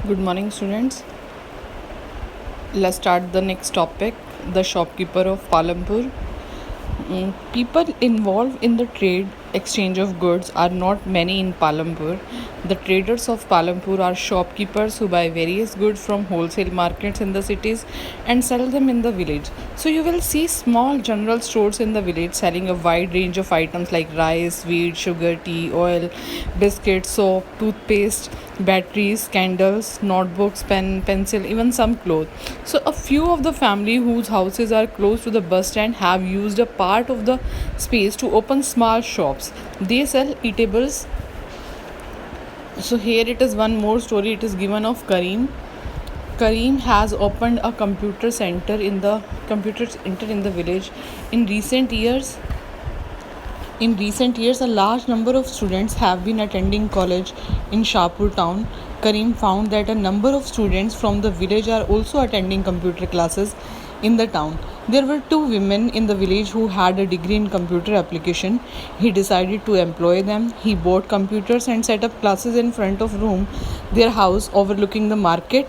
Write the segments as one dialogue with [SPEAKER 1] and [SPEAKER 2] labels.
[SPEAKER 1] Good morning, students. Let's start the next topic. The shopkeeper of Palampur. People involved in the trade exchange of goods are not many in Palampur. The traders of Palampur are shopkeepers who buy various goods from wholesale markets in the cities and sell them in the village. So you will see small general stores in the village selling a wide range of items like rice, wheat, sugar, tea, oil, biscuits, soap, toothpaste, batteries, candles, notebooks, pen, pencil, even some clothes. So a few of the family whose houses are close to the bus stand have used a part of the space to open small shops. They sell eatables. So here it is one more story. It is given of Kareem. Kareem has opened a computer center in the village. In recent years, a large number of students have been attending college in Shahpur town. Kareem found that a number of students from the village are also attending computer classes in the town. There were two women in the village who had a degree in computer application. He decided to employ them. He bought computers and set up classes in front of their house overlooking the market.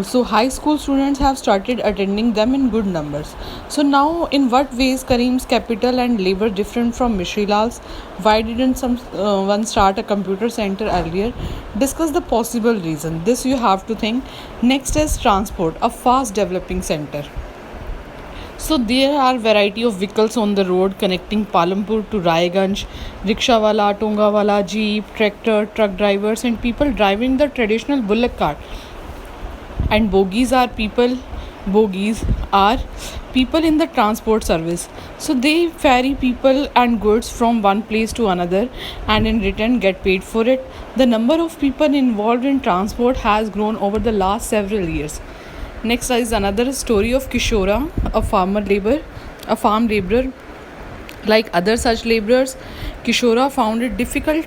[SPEAKER 1] So high school students have started attending them in good numbers. So now, in what ways Kareem's capital and labor different from Mishrilal's? Why didn't one start a computer center earlier? Discuss the possible reason. This you have to think. Next is transport, a fast developing center. So there are variety of vehicles on the road connecting Palampur to Raiganj, rickshawala, tongawala, jeep, tractor, truck drivers, and people driving the traditional bullock cart. And bogies are people in the transport service, so they ferry people and goods from one place to another and in return get paid for it. The number of people involved in transport has grown over the last several years. Next is another story of Kishora, a farm laborer. Like other such laborers, Kishora found it difficult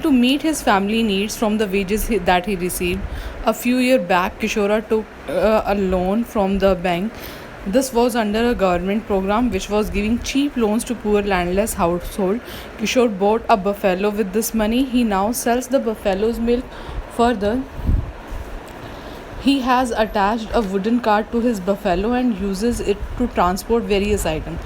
[SPEAKER 1] to meet his family needs from the wages that he received. A few years back, Kishora took a loan from the bank. This was under a government program which was giving cheap loans to poor landless household. Kishore bought a buffalo with this money. He now sells the buffalo's milk. Further, he has attached a wooden cart to his buffalo and uses it to transport various items.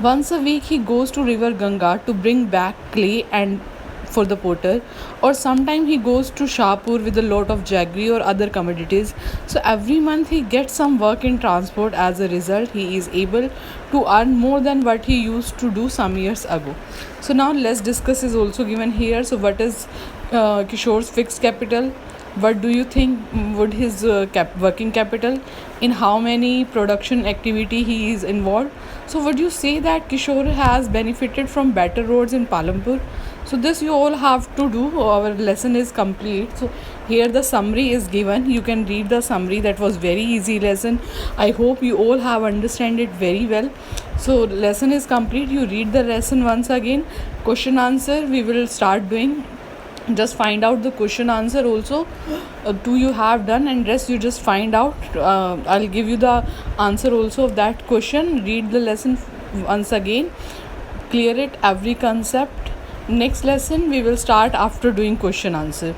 [SPEAKER 1] Once a week, he goes to River Ganga to bring back clay and for the potter, or sometimes he goes to Shahpur with a lot of jaggery or other commodities. So every month he gets some work in transport. As a result, he is able to earn more than what he used to do some years ago. So now let's discuss is also given here. So what is Kishore's fixed capital? What do you think would his working capital? In how many production activity he is involved? So would you say that Kishore has benefited from better roads in Palampur? So this you all have to do. Our lesson is complete. So here the summary is given. You can read the summary. That was very easy lesson. I hope you all have understand it very well. So lesson is complete. You read the lesson once again. Question answer we will start doing. Just find out the question answer also. Two you have done and rest you just find out. I'll give you the answer also of that question. Read the lesson once again. Clear it every concept. Next lesson we will start after doing question answer.